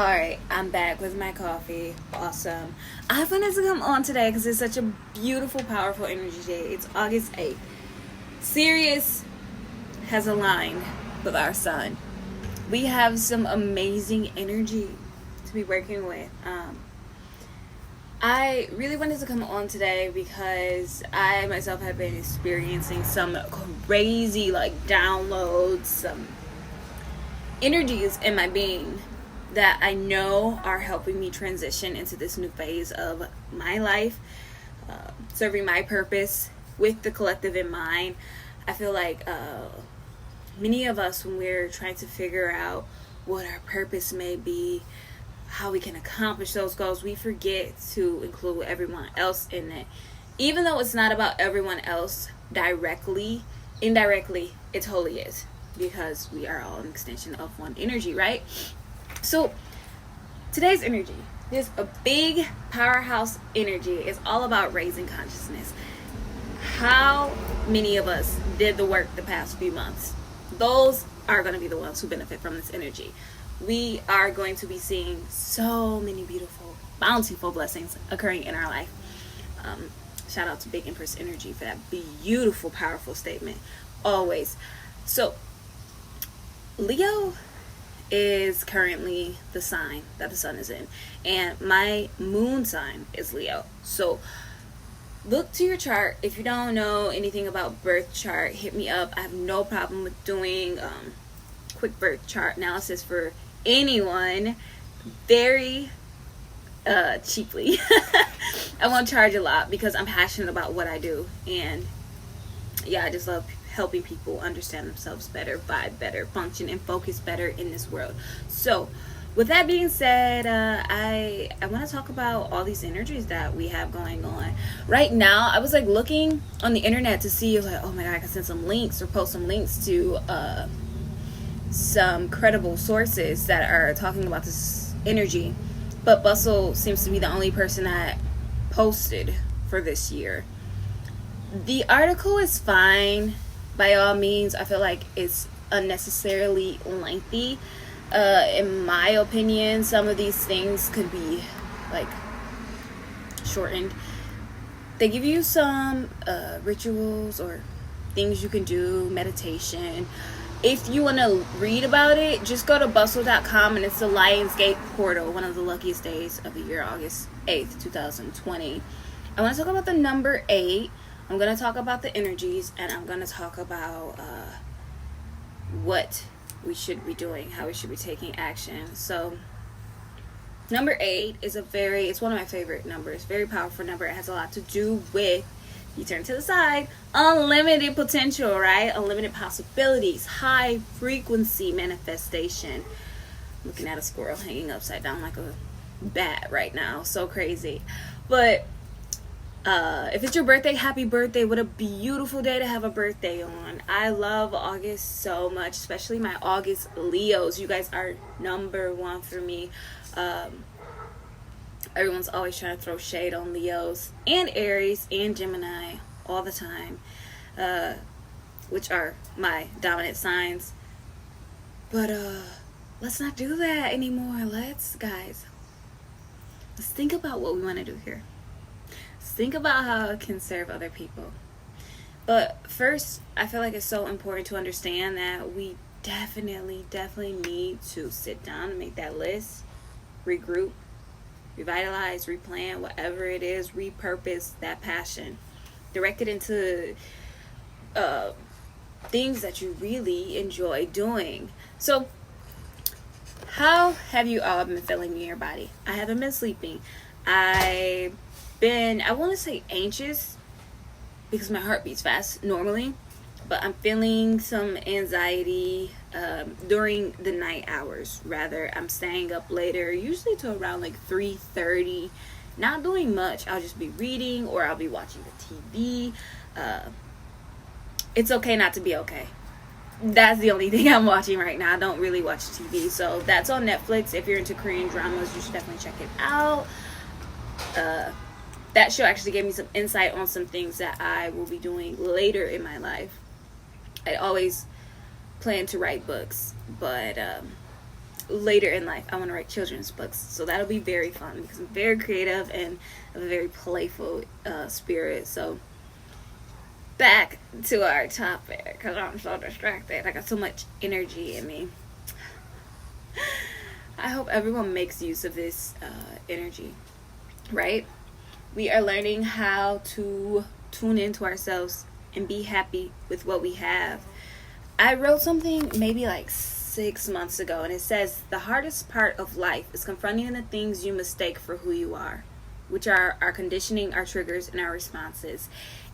Alright, I'm back with my coffee. Awesome. I wanted to come on today because it's such a beautiful, powerful energy day. It's August 8th. Sirius has aligned with our sun. We have some amazing energy to be working with. I really wanted to come on today because I myself have been experiencing some crazy downloads, some energies in my being that I know are helping me transition into this new phase of my life, serving my purpose with the collective in mind. I feel like many of us, when we're trying to figure out what our purpose may be, how we can accomplish those goals, we forget to include everyone else in it. Even though it's not about everyone else directly, indirectly, it totally is. Because we are all an extension of one energy, right? So today's energy, this a big powerhouse energy, is all about raising consciousness. How many of us did the work the past few months? Those are going to be the ones who benefit from this energy. We are going to be seeing so many beautiful, bountiful blessings occurring in our life. Shout out to Big Empress Energy for that beautiful, powerful statement. Always. So Leo is currently the sign that the sun is in, and my moon sign is Leo. So look to your chart. If you don't know anything about birth chart, hit me up. I have no problem with doing quick birth chart analysis for anyone, very cheaply. I won't charge a lot because I'm passionate about what I do, and yeah, I just love helping people understand themselves better, vibe better, function and focus better in this world. So with that being said, I want to talk about all these energies that we have going on right now. I was looking on the internet to see oh my god, I can send some links or post some links to some credible sources that are talking about this energy, but Bustle seems to be the only person that posted for this year. The article is fine. By all means, I feel like it's unnecessarily lengthy. In my opinion, some of these things could be shortened. They give you some rituals or things you can do, meditation. If you want to read about it, just go to bustle.com, and it's the Lionsgate portal, one of the luckiest days of the year, August 8th, 2020. I want to talk about the number 8. I'm going to talk about the energies, and I'm going to talk about what we should be doing, how we should be taking action. So number 8 is it's one of my favorite numbers. Very powerful number. It has a lot to do with, you turn to the side, unlimited potential, right? Unlimited possibilities, high frequency manifestation. Looking at a squirrel hanging upside down like a bat right now. So crazy. But if it's your birthday, happy birthday. What a beautiful day to have a birthday on. I love August so much, especially my August Leos. You guys are number one for me. Everyone's always trying to throw shade on Leos and Aries and Gemini all the time, which are my dominant signs. But let's not do that anymore. Let's think about what we want to do here. Think about how it can serve other people. But first, I feel like it's so important to understand that we definitely need to sit down and make that list, regroup, revitalize, replan, whatever it is, repurpose that passion, direct it into things that you really enjoy doing. So how have you all been feeling in your body? I haven't been sleeping. I want to say anxious because my heart beats fast normally, but I'm feeling some anxiety during the night hours. Rather, I'm staying up later, usually to around 3:30, not doing much. I'll just be reading or I'll be watching the TV. It's okay not to be okay. That's the only thing I'm watching right now. I don't really watch TV, so that's on Netflix. If you're into Korean dramas, you should definitely check it out. That show actually gave me some insight on some things that I will be doing later in my life. I always plan to write books, but later in life, I want to write children's books. So that'll be very fun because I'm very creative and have a very playful spirit. So back to our topic, because I'm so distracted. I got so much energy in me. I hope everyone makes use of this energy, right? We are learning how to tune into ourselves and be happy with what we have. I wrote something maybe like 6 months ago, and it says the hardest part of life is confronting the things you mistake for who you are, which are our conditioning, our triggers, and our responses.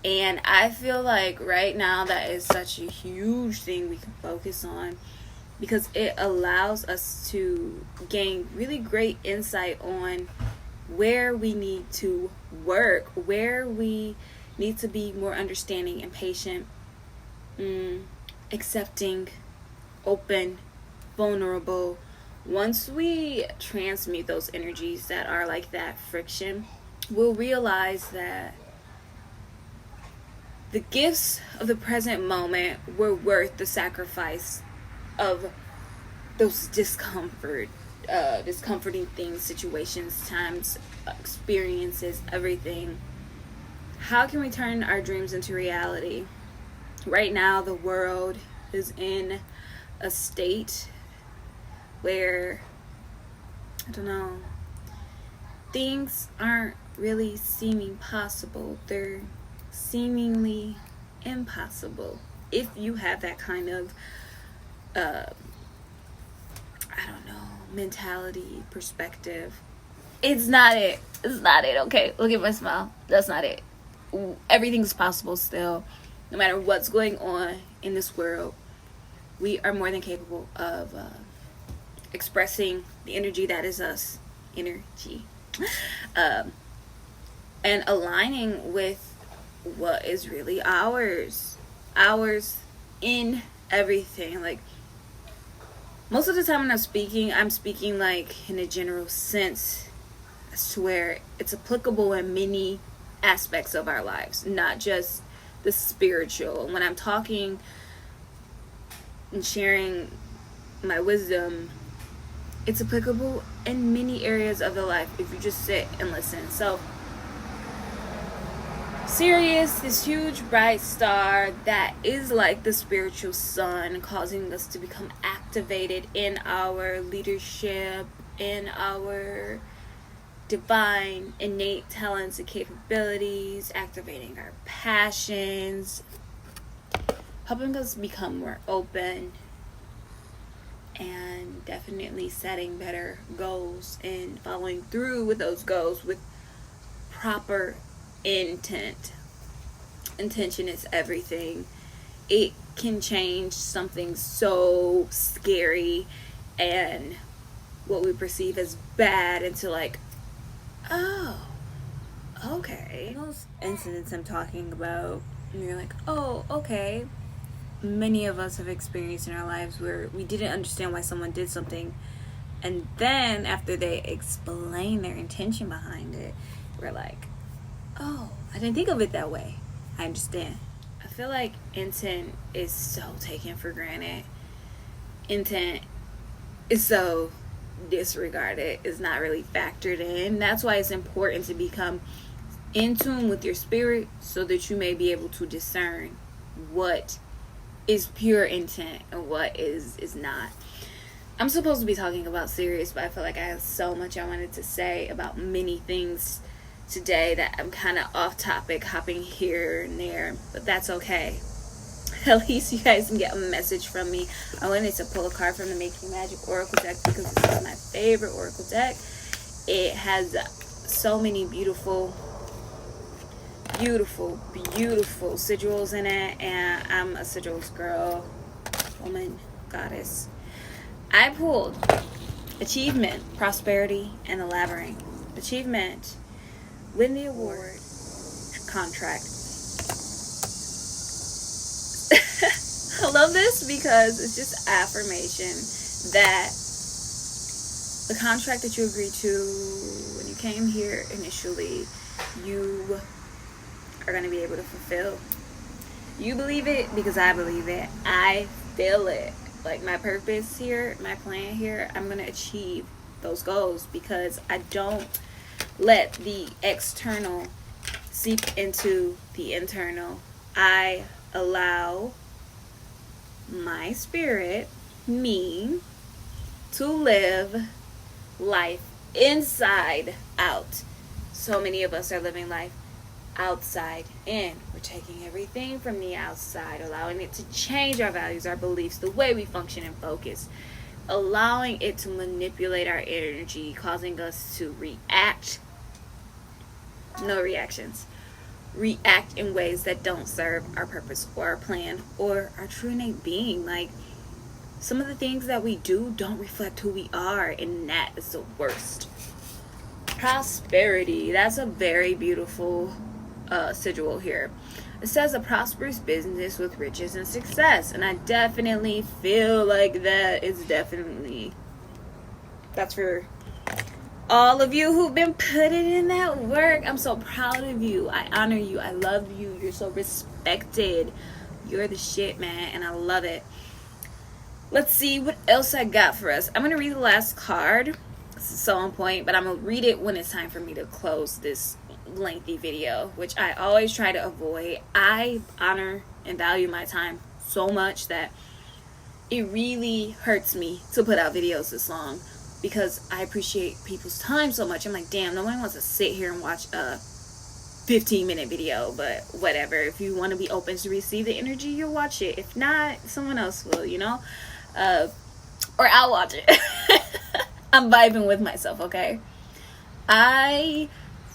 And I feel like right now that is such a huge thing we can focus on, because it allows us to gain really great insight on where we need to work, where we need to be more understanding and patient, accepting, open, vulnerable. Once we transmute those energies that are like that friction, we'll realize that the gifts of the present moment were worth the sacrifice of those discomforting things, situations, times, experiences, everything. How can we turn our dreams into reality? Right now, the world is in a state where, I don't know, things aren't really seeming possible. They're seemingly impossible. If you have that kind of mentality, perspective, it's not it, okay? Look at my smile. That's not it. Everything's possible still. No matter what's going on in this world, we are more than capable of expressing the energy that is us, and aligning with what is really ours in everything. Like, most of the time when I'm speaking like in a general sense, as to where it's applicable in many aspects of our lives, not just the spiritual. When I'm talking and sharing my wisdom, it's applicable in many areas of the life if you just sit and listen. So Sirius, this huge bright star that is like the spiritual sun, causing us to become activated in our leadership, in our divine innate talents and capabilities, activating our passions, helping us become more open, and definitely setting better goals and following through with those goals with proper intent. Intention is everything. It can change something so scary and what we perceive as bad into like, oh, okay. Those incidents I'm talking about, and you're like, oh, okay. Many of us have experienced in our lives where we didn't understand why someone did something, and then after they explain their intention behind it, we're like, oh, I didn't think of it that way. I understand. I feel like intent is so taken for granted. Intent is so disregarded. It's not really factored in. That's why it's important to become in tune with your spirit so that you may be able to discern what is pure intent and what is not. I'm supposed to be talking about Sirius, but I feel like I have so much I wanted to say about many things today that I'm kind of off topic, hopping here and there, but that's okay. At least you guys can get a message from me. I wanted to pull a card from the Making Magic Oracle deck because this is my favorite Oracle deck. It has so many beautiful sigils in it, and I'm a sigils girl, woman, goddess. I pulled Achievement, Prosperity, and the Labyrinth. Achievement, win the award. Contract. I love this because it's just affirmation that the contract that you agreed to when you came here initially, you are going to be able to fulfill. You believe it because I believe it. I feel it. like my purpose here, my plan here, I'm going to achieve those goals because I don't let the external seep into the internal. I allow my spirit, me, to live life inside out. So many of us are living life outside in. We're taking everything from the outside, allowing it to change our values, our beliefs, the way we function and focus, allowing it to manipulate our energy, causing us to react. No reactions. React in ways that don't serve our purpose or our plan or our true innate being. Like, some of the things that we do don't reflect who we are, and that is the worst. Prosperity. That's a very beautiful sigil here. It says a prosperous business with riches and success, and I definitely feel like that's for all of you who've been putting in that work. I'm so proud of you. I honor you. I love you. You're so respected. You're the shit, man, and I love it. Let's see what else I got for us. I'm going to read the last card. This is so on point, but I'm going to read it when it's time for me to close this lengthy video, which I always try to avoid. I honor and value my time so much that it really hurts me to put out videos this long because I appreciate people's time so much. I'm like, damn, nobody wants to sit here and watch a 15-minute video, but whatever. If you want to be open to receive the energy, you'll watch it. If not, someone else will, you know? Or I'll watch it. I'm vibing with myself, okay? I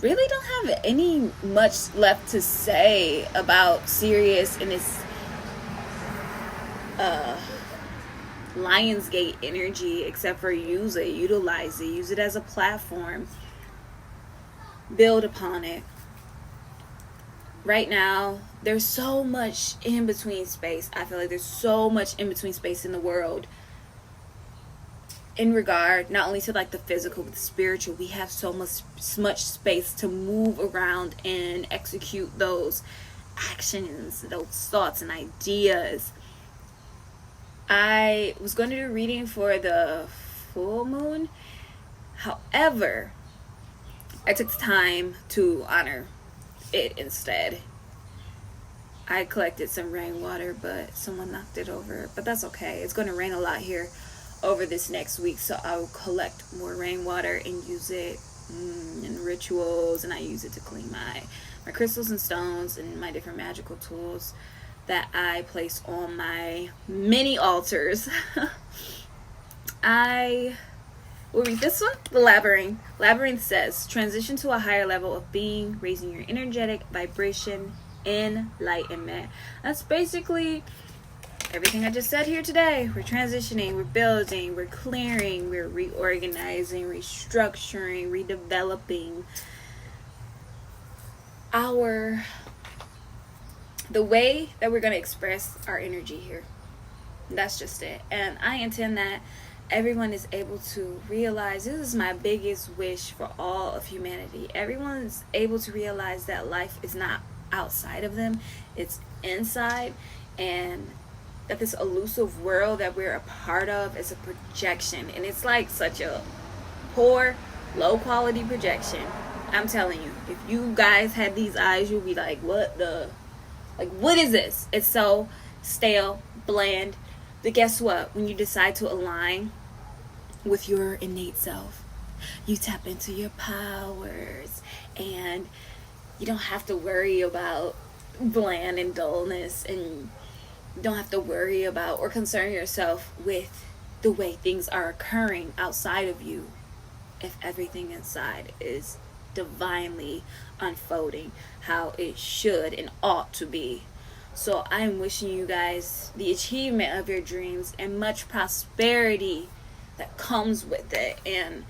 really don't have any much left to say about Sirius and its Lionsgate energy, except for use it, utilize it, use it as a platform, build upon it. Right now, there's so much in between space. I feel like there's so much in between space in the world in regard not only to like the physical but the spiritual. We have so much space to move around and execute those actions, those thoughts and ideas. I was going to do a reading for the full moon. However, I took the time to honor it instead. I collected some rainwater, but someone knocked it over. But that's okay. It's going to rain a lot here over this next week, so I will collect more rainwater and use it in rituals, and I use it to clean my crystals and stones and my different magical tools that I place on my mini altars. I will read this one. The Labyrinth. Labyrinth says, transition to a higher level of being, raising your energetic vibration, enlightenment. That's basically everything I just said here today. We're transitioning, we're building, we're clearing, we're reorganizing, restructuring, redeveloping the way that we're going to express our energy here. That's just it. And I intend that everyone is able to realize, this is my biggest wish for all of humanity. Everyone is able to realize that life is not outside of them, it's inside, and that this elusive world that we're a part of is a projection, and it's like such a poor, low quality projection. I'm telling you, if you guys had these eyes, you'll be like, what is this? It's so stale, bland. But guess what? When you decide to align with your innate self, you tap into your powers, and you don't have to worry about bland and dullness, and you don't have to worry about or concern yourself with the way things are occurring outside of you if everything inside is divinely unfolding how it should and ought to be. So I'm wishing you guys the achievement of your dreams and much prosperity that comes with it, and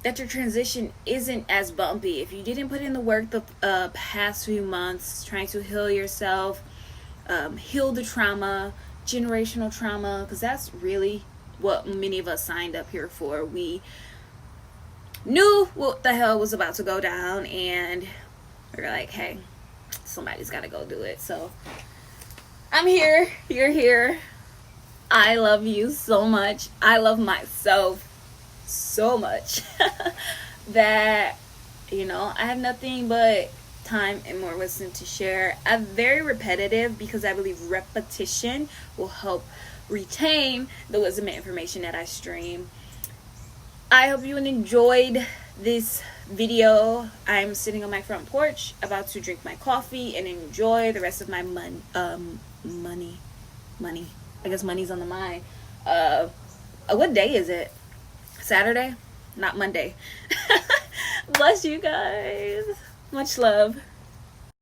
that your transition isn't as bumpy. If you didn't put in the work the past few months trying to heal yourself, heal the trauma, generational trauma, because that's really what many of us signed up here for. We knew what the hell was about to go down, and we were like, hey, somebody's got to go do it. So I'm here, you're here. I love you so much. I love myself so much that, I have nothing but time and more wisdom to share. I'm very repetitive because I believe repetition will help retain the wisdom and information that I stream. I hope you enjoyed this video. I'm sitting on my front porch about to drink my coffee and enjoy the rest of my money. I guess money's on the mind. What day is it? Saturday? Not Monday. Bless you guys. Much love.